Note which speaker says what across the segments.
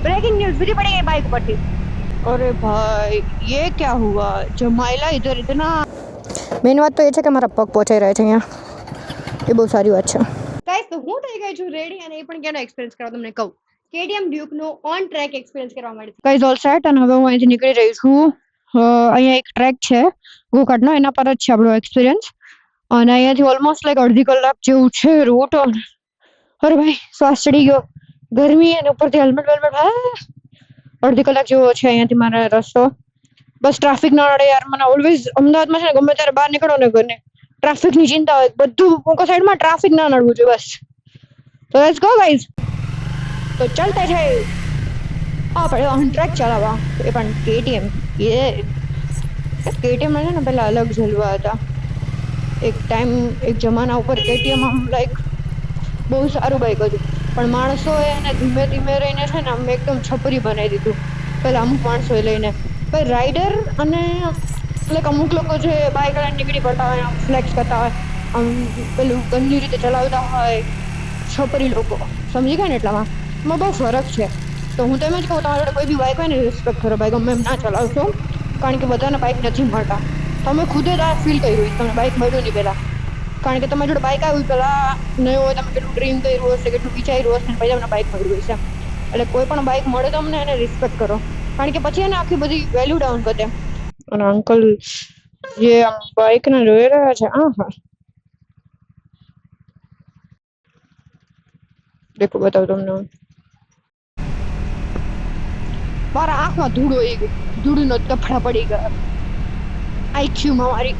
Speaker 1: Breaking news गिरी पड़ी है bike पर थी। अरे भाई ये क्या हुआ, जमाइला इधर इतना। मेन बात तो ये છે કે મારા પગ પહોંચાઈ રહ્યા છે અહીંયા, એ બહુ સારી વાત છે ગાઈસ। તો હું થઈ ગઈ છું રેડી અને એ પણ કેનો એક્સપિરિયન્સ કરવા તમને કહું, KTM ડ્યુક નો ઓન ટ્રેક એક્સપિરિયન્સ કરવા માટે ગાઈસ ઓલ સેટ। અને હવે હું અહીંથી નીકળી રહી છું। અહીંયા એક ટ્રેક છે ગોકાર્ટ નો, એના પર જ છે આપણો એક્સપિરિયન્સ। અને અહીંયાથી ઓલમોસ્ટ લાઈક અડધી કલાક જેવું છે રૂટ। અરે ભાઈ શ્વાસ ચડી ગયો, ગરમી અને ઉપરથી હેલ્મેટ વેલ્મેટ। અડધી કલાક જેવો છે અહીંયાથી મારા રસ્તો। બસ ટ્રાફિક ના નડે યાર, મને ઓલવેઝ અમદાવાદમાં છે ને ગમે ત્યારે બહાર નીકળો ને ઘરને ટ્રાફિક ની ચિંતા હોય, બધું મોકો સાઈડમાં ટ્રાફિક ના નડવું જોઈએ બસ। તો લેટ્સ ગો ગાઈઝ, તો ચાલતા છે આપણે ઓન ટ્રેક ચલાવવા, એ પણ KTM। KTM માં છે ને પેલા અલગ જલવા હતા, એક ટાઈમ એક જમાના ઉપર KTM આમ લાઈક બહુ સારું બાઈક હતું, પણ માણસોએ એને ધીમે ધીમે રહીને છે ને આમ એકદમ છપરી બનાવી દીધું પેલા અમુક માણસોએ લઈને। ભાઈ રાઇડર અને લાઈક અમુક લોકો જે બાઈક લઈને નીકળી પડતા હોય, આમ ફ્લેક્સ કરતા હોય, આમ પેલું ગંદી રીતે ચલાવતા હોય છપરી લોકો, સમજી ગયા ને? એટલામાં બહુ ફરક છે। તો હું તો એમ જ કહું, તમારા જોડે કોઈ બી બાઈક હોય ને રિસ્પેક્ટ કરો, બાઈક ગમે એમ ના ચલાવશો, કારણ કે બધાને બાઈક નથી મળતા। તમે ખુદે જ આ ફીલ કર્યું, તમને બાઈક મળ્યું નહીં પહેલાં, કારણ કે તમારી જોડે બાઈક આવ્યું પેલા નહીં હોય, તમે કેટલું ડ્રીમ કર્યું હશે, કેટલું વિચાર્યું હશે, પછી તમને બાઈક મળ્યું હશે। એટલે કોઈ પણ બાઈક મળે તો અમને એને રિસ્પેક્ટ કરો, કારણ કે પછી એને આખી બધી વેલ્યુ ડાઉન કરી દે। અને અંકલ જે આમ બાઈક ને જોઈ રહ્યા છે, હા દેખો બતાવું તમને, મારા આંખમાં ધૂળ હોય ગઈ, ધૂળનો તફડા પડી ગયા આઈક્યુમાં મારી।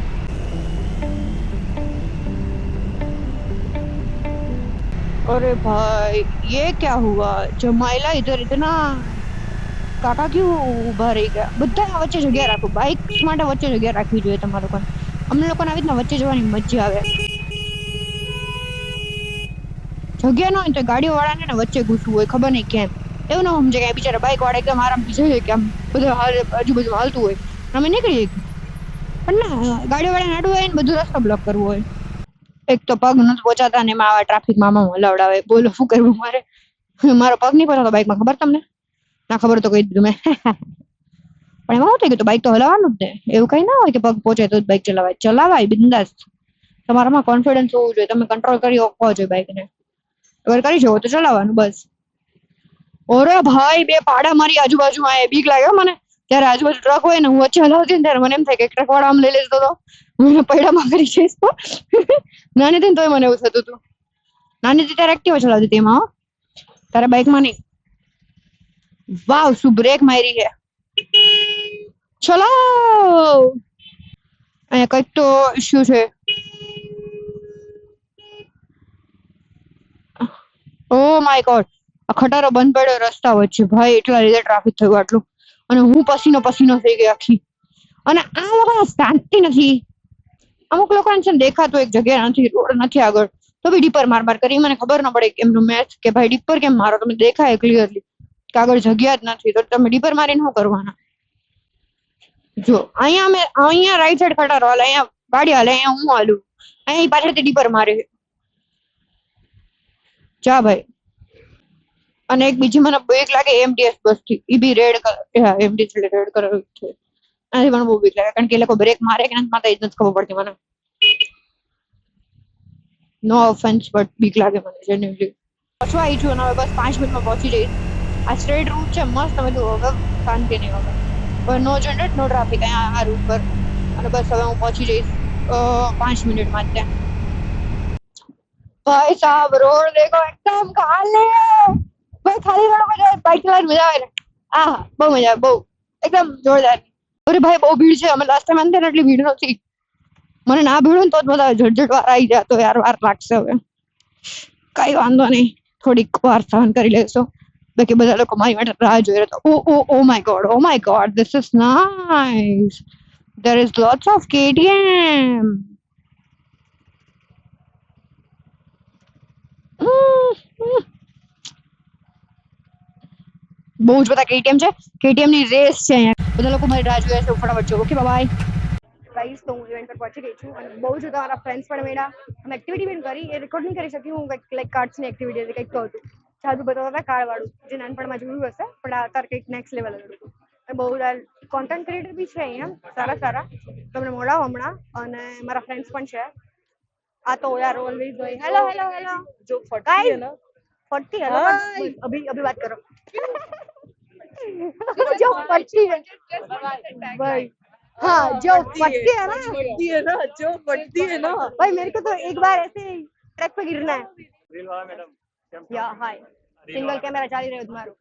Speaker 1: अरे भाई ये क्या हुआ, जमाइला इधर इतना, કાકા ક્યું ઊભા રહી ગયા? બધા વચ્ચે જગ્યા રાખો, બાઇક માટે વચ્ચે જગ્યા રાખવી જોઈએ તમારા લોકોને। અમને લોકોને આવી રીતના વચ્ચે જવાની મજા આવે। જગ્યા ન હોય તો ગાડીઓ વાળાને ને વચ્ચે ઘૂસવું હોય, ખબર નહીં કેમ એવું ન સમજે કે બિચારા બાઇક વાળા એકદમ આરામથી જોઈએ કે આમ બધું આજુબાજુ હાલતું હોય, અમે નીકળીએ, પણ ના, ગાડીઓ વાળાને આડું હોય ને બધું રસ્તો બ્લોક કરવું હોય। એક તો પગ નથી પહોંચાતા ને એમાં આવા ટ્રાફિકમાં આમાં હલાવડાવે, બોલો શું કરવું મારે? મારો પગ નહીં પહોંચાતો બાઇકમાં, ખબર તમને? ના ખબર તો કહી દીધું મેં। પણ એમાં શું થઈ ગયું, તો બાઇક તો હલાવવાનું જ ને, એવું કઈ ના હોય કે પગ પહોંચે તો જ બાઇક ચલાવાય બિંદાસ। તમારામાં કોન્ફિડન્સ હોવું જોઈએ, તમે કંટ્રોલ કરી શકો છો બાઇકને, અગર કરી શકો તો ચલાવવાનું બસ। ઓરે ભાઈ બે પાડા મારી આજુબાજુ આવે, બીક લાગે મને ત્યારે આજુબાજુ ટ્રક હોય ને હું વચ્ચે હલાવતી ને ત્યારે મને એમ થાય કે ટ્રક વાળા આમ લઈ લેતો તો હું પૈડામાં કરી જઈશ। નાની હતી ને તોય મને એવું થતું હતું, નાની હતી ત્યારે એક્ટિવા ચલાવતી હતી એમાં, તારે બાઇકમાં નહીં। વાવ શું બ્રેક મારી છે, ચલો અહીંયા કઈક તો ઇશ્યુ છે। ઓ માય ગોડ, આ ખટારો બંધ પડ્યો રસ્તા વચ્ચે, ભાઈ એટલા લીધે ટ્રાફિક થયું આટલું, અને હું પસીનો પસીનો થઈ ગઈ આખી। અને આ લોકોને શાંતિ નથી, અમુક લોકોને છે ને દેખાતું એક જગ્યા નથી, રોડ નથી આગળ, તો બી ડીપર માર કરી, મને ખબર ન પડે એમનું મેથ કે ભાઈ ડીપર કેમ મારો, તમે દેખાય ક્લિયરલી કે આગળ જગ્યા જ નથી, તો તમે ડીપર મારીને શું કરવાના? જો અહીંયા રાઈટ સાઈડ ખટારો હાલે, અહીંયા ગાડી હાલે, અહીંયા હું હાલું, અહીંયા પાછળથી ડીપર મારે, જા ભાઈ। અને એક બીજી મને બીક લાગે MTS બસ થી, ઈ બી રેડ કલર, હા MTS એટલે રેડ કલર છે, આથી મને બહુ બીક લાગે, કારણ કે એ લોકો બ્રેક મારે કે નથી મારતા એ જ નથી ખબર પડતી મને। નો ઓફેન્સ બટ બીક લાગે મને જેન્યુઅલી। પછવા આવી છું અને હવે બસ 5 મિનિટમાં પહોંચી જઈશ। આ સ્ટ્રેટ રૂટ છે મસ્ત, બધું હવે શાંતિ નહીં હવે, પણ નો જનરેટ નો ટ્રાફિક અહીંયા આ રૂટ પર, અને બસ હવે હું પહોંચી જઈશ 5 મિનિટમાં જ ત્યાં। ભાઈ સાहब रोड देखो एकदम खाली है भाई, खाली रोड पर बाइक चलाने मजा આવે ને, આ બહુ મજા આવે, બહુ એકદમ જોરદાર। અરે ભાઈ બહુ ભીડ છે, અમે લાસ્ટ ટાઈમ અંદર એટલી ભીડ નહોતી, મને ના ભીડ હોય તો જ બધા ઝટઝટ વાર આવી જાય, તો યાર વાર લાગશે હવે, કઈ વાંધો નહીં, થોડીક વાર સહન કરી લેશો, બાકી બધા લોકો મારી માટે રાહ જોઈ રહ્યા હતા। Oh my God this is nice, there is lots of KTM। બહુ જ બધા KTM છે, KTM ની રેસ છે અહીંયા, બધા લોકો મારી રાહ જોઈ રહ્યા છે, ફટાફટ જો, ઓકે બાય ગાઈસ। તો હું ઇવેન્ટ પર પહોંચી ગઈ છું અને બહુ જ તમારા ફ્રેન્ડ્સ પણ મળ્યા, અમે એક્ટિવિટી પણ કરી, એ રેકોર્ડ નહીં કરી શકી હું, લાઈક કાર્ડ્સની એક્ટિવિટી હતી કંઈક તો હતું, જાદુ બતાવતા હતા કાળવાળું, જે નાનપણમાં જોયું હશે, પણ આ અત્યારે કંઈક નેક્સ્ટ લેવલ હતું. બહુ કોન્ટેન્ટ ક્રિએટર બી છે અહીંયા સારા સારા, તમને મળાવો હમણાં, અને મારા ફ્રેન્ડ્સ પણ છે. આ તો યાર ઓલવેઝ હોય. હેલો હેલો હેલો, જો ફટી है ना, फटती है ना, अभी अभी बात करो. जो फटती है भाई, हाँ जो फटती है ना, जो फटती है ना भाई, मेरे को तो एक बार ऐसे ट्रैक पे गिरना है. रील वाला मैडम, या हाय, सिंगल कैमरा ચાલી રહ્યો તમારો.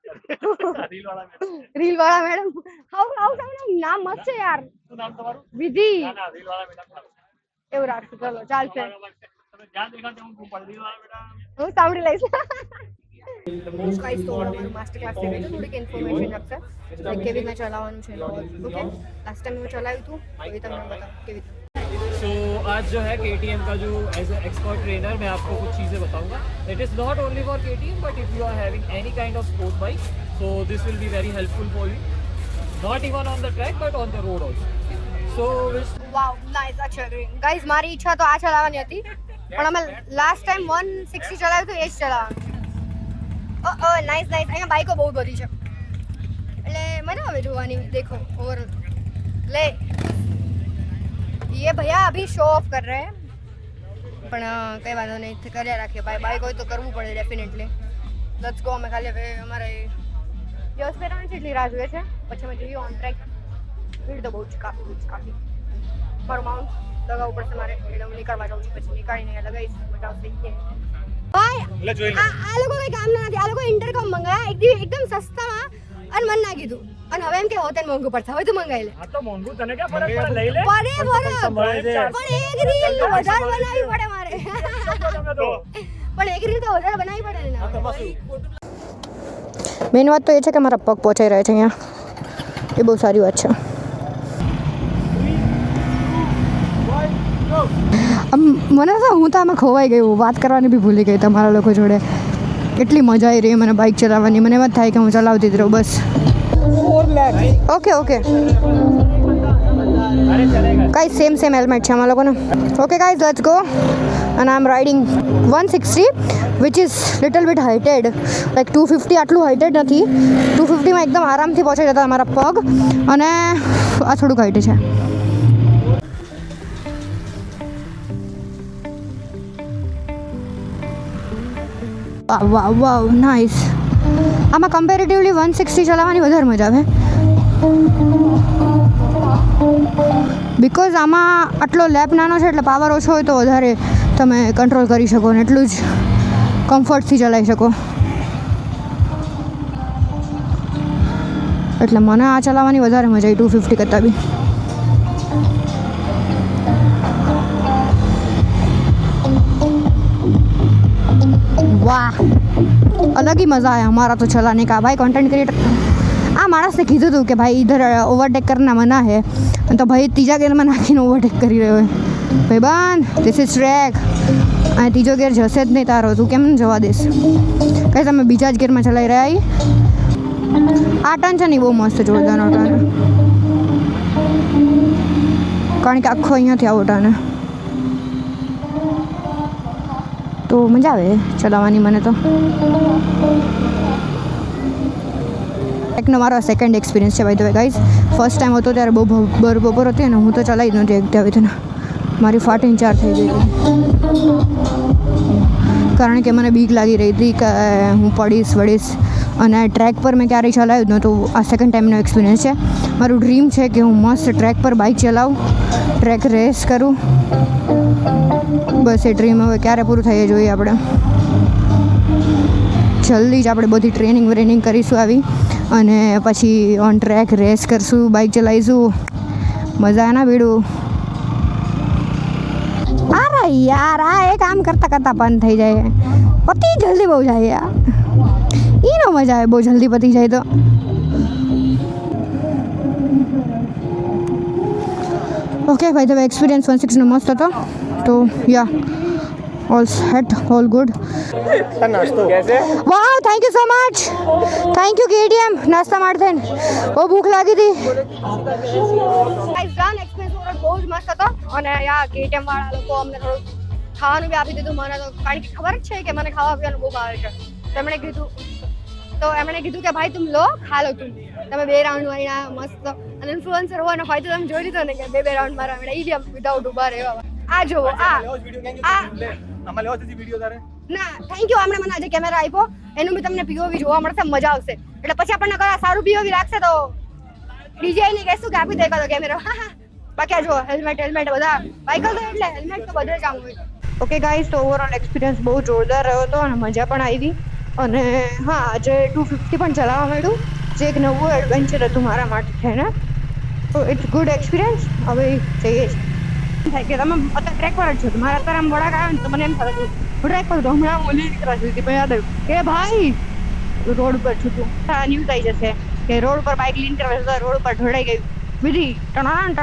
Speaker 1: રીલ વાળા મેડમ, હાઉ તમારું નામ મસ્ત છે યાર. શું નામ તમારું? વિધિ. ના રીલ વાળા મેડમ. એવું રાખશું, ચલો ચાલશે. તમે જ્યાં દેખાતે હું રીલ વાળા મેડમ હું સાંભળી લઈશ. ગાઈસ તો અમારું માસ્ટર ક્લાસ છે, થોડીક ઇન્ફોર્મેશન આપશે કેવી રીતના ચલાવવાનું છે. ઓકે, લાસ્ટ ટાઈમ મેં ચલાવ્યું હતું, હવે તમને બતાવું કેવી રીતે.
Speaker 2: So आज जो है KTM का जो एज ए एक्सपर्ट ट्रेनर मैं आपको कुछ चीज़ें बताऊंगा. It is not only for KTM but if you are having any kind of sport bike, so this will be very helpful for you. Not even on the track but on the road also. So
Speaker 1: wow, nice. અચ્છા guys, મારી ઈચ્છા તો આ ચલાવવાની હતી, પણ અમે last time 160 ચલાવ્યું તો એ જ ચલાવવાનું. Oh nice nice. અહીંયા બાઈકો બહુ બધી છે એટલે મજા આવે જોવાની. દેખો ઓવરઓલ ले ये भैया अभी शो ऑफ कर रहे हैं, પણ કઈ વાંધો નહીં, કર્યા રાખીએ ભાઈ. બાઈક હોય તો કરવું પડે ડેફિનેટલી. Let's go. અમે ખાલી હવે અમારે યસ પહેરવાની છે એટલી રાહ જોઈએ છે, પછી અમે જોઈએ ઓન ટ્રેક. ભીડ તો બહુ જ કાફી. મારું માઉન્ટ લગાવવું પડશે મારે, એટલે હું નીકળવા જાઉં છું, પછી નીકાળીને લગાવીશ. મજા આવશે. ભાઈ આ લોકો કઈ કામ નથી. આ લોકો ઇન્ટરકોમ મંગાયા એકદમ સસ્તામાં, અને મને ના કીધું, અને હવે એમ કે હોતન મોંઘું પડશે, હવે તું મંગાવી લે.
Speaker 2: આ તો મોંઘું, તને ક્યાં ફરક પડે, લઈ લે.
Speaker 1: પણ એક રીલ વધારે બનાવવી પડે મારે. પણ એક રીલ તો વધારે બનાવવી પડે ને. મેઇન વાત તો એ છે કે મારા પગ પહોંચાઈ રહ્યા છે અહીંયા, એ બહુ સારી વાત છે. મને તો હું તો આમાં ખોવાઈ ગયું, વાત કરવાની બી ભૂલી ગઈ તમારા લોકો જોડે. એટલી મજા આવી રહી મને બાઇક ચલાવવાની. મને એમ જ થાય કે હું ચલાવતી જ રહું બસ. Okay okay guys, same helmet છે અમારા લોકોને. Okay guys, let's go. અને I am riding 160 which is little bit heighted, like 250 આટલું હાઇટેડ નથી. 250માં એકદમ આરામથી પહોંચાઈ જતા અમારા પગ, અને આ થોડુંક હાઇટ છે. વાવ વાવ નાઇસ. આમાં કમ્પેરેટિવલી 160 ચલાવવાની વધારે મજા આવે, બિકોઝ આમાં આટલો લેપ નાનો છે એટલે પાવર ઓછો હોય તો વધારે તમે કંટ્રોલ કરી શકો ને એટલું જ કમ્ફર્ટથી ચલાવી શકો. એટલે મને આ ચલાવવાની વધારે મજા આવી 250 કરતાં બી. વાહ, अलग ही मज़ा आया हमारा तो चलाने का. भाई कंटेंट क्रिएटर આ માણસને કીધું હતું કે ભાઈ ઇધર ઓવરટેક કરના મના હે, તો ભાઈ ત્રીજા ગેરમાં નાખીને ઓવરટેક કરી રહ્યો હોય. ભાઈ બંધ, ધીસ ઇઝ ટ્રેક. આ ત્રીજો ગેર જશે જ નહીં તારો, તું કેમ જવા દેશ? કંઈ તમે બીજા જ ગેરમાં ચલાવી રહ્યા. આ ટર્ન છે ને બહુ મસ્ત જોરદારનો ટર્ન, કારણ કે આખો અહીંયાથી આવો ટર્ન, તો મજા આવે ચલાવવાની મને તો. એકનો મારો સેકન્ડ એક્સપિરિયન્સ છે ભાઈ. તો ગાઈઝ, ફર્સ્ટ ટાઈમ હતો ત્યારે બહુ બપોર હતી અને હું તો ચલાવી જ નહોતી એકતા આવી, મારી ફાટીને ચાર થઈ ગઈ હતી, કારણ કે મને બીક લાગી રહી હતી કે હું પડીશ. અને ટ્રેક પર મેં ક્યારેય ચલાવ્યું જ નહોતું, આ સેકન્ડ ટાઈમનો એક્સપિરિયન્સ છે. મારું ડ્રીમ છે કે હું મસ્ત ટ્રેક પર બાઇક ચલાવું, ટ્રેક રેસ કરું. બસ એ ડ્રીમ હવે ક્યારે પૂરું થઈ જોઈએ. આપણે જલ્દી જ આપણે બધી ટ્રેનિંગ કરીશું આવી, અને પછી ઓન ટ્રેક રેસ કરશું, બાઇક ચલાવીશું. મજા ના ભીડું. અરે યાર, આ એ કામ કરતાં બંધ થઈ જાય, પતિ જલ્દી બહુ જાય યાર. એનો મજા આવે બહુ જલ્દી પતી જાય તો. ઓકે ભાઈ, તો એક્સપિરિયન્સ 160નો મસ્ત હતો. તો યા all set, all good. Wow, thank you so much. Thank you KTM. નાસ્તા માટે બહુ ભૂખ લાગી હતી. ગાઈસ, ડન એક્સપિરિયન્સ બહુ જ મસ્ત હતો, અને યા KTM વાળા લોકો અમને થોડું ખાવાનું બી આપી દીધું મને તો, કારણ કે ખબર જ છે કે મને ખાવા પીવાનું બહુ ભાવે છે. એમણે કીધું કે ભાઈ तुम लो खा लो तुम તમે 2 રાઉન્ડ માર્યા મસ્ત અને ઇન્ફ્લુએન્સર હોવાનો ફાયદો તમે જોઈ લીધો ને કે 2 રાઉન્ડ મારા એમણે ઈ વિધાઉટ ઉભા રહેવા આ જોવો આ ના થેન્ક યુ આમણે મને આજે કેમેરા આપ્યો એનું બી તમને પીઓવી જોવા મળશે મજા આવશે એટલે પછી આપણને કરા સારું પીઓવી લાગશે તો ડીજે ને કહેશું કે આપી દે કાતો કેમેરા બાકી જો હેલ્મેટ બધા બાઇકર તો એટલે હેલ્મેટ તો બધે કામ હોય ઓકે ગાઈસ તો ઓવરઓલ એક્સપિરિયન્સ બહુ જોરદાર રહ્યો હતો અને મજા પણ આવી અને હા આજે 250 પણ ચલાવવા મળ્યું જે એક નવું એડવેન્ચર હતું મારા માટે થઈને તો ઇટ્સ ગુડ એક્સપિરિયન્સ હવે જઈએ થાય કે તમે અત્યારે ટ્રેક પર જ છો મારા અત્યારે આમ વળાક આવે ને તો મને એમ થાય હું ટ્રેક પર તો હમણાં ઓલી નીકળા છું મને યાદ આવ્યું કે ભાઈ રોડ પર છું તું ન્યૂઝ આવી જશે કે રોડ પર બાઇક લઈને રોડ પર ઢોળાઈ ગયું બીજી ટણાણ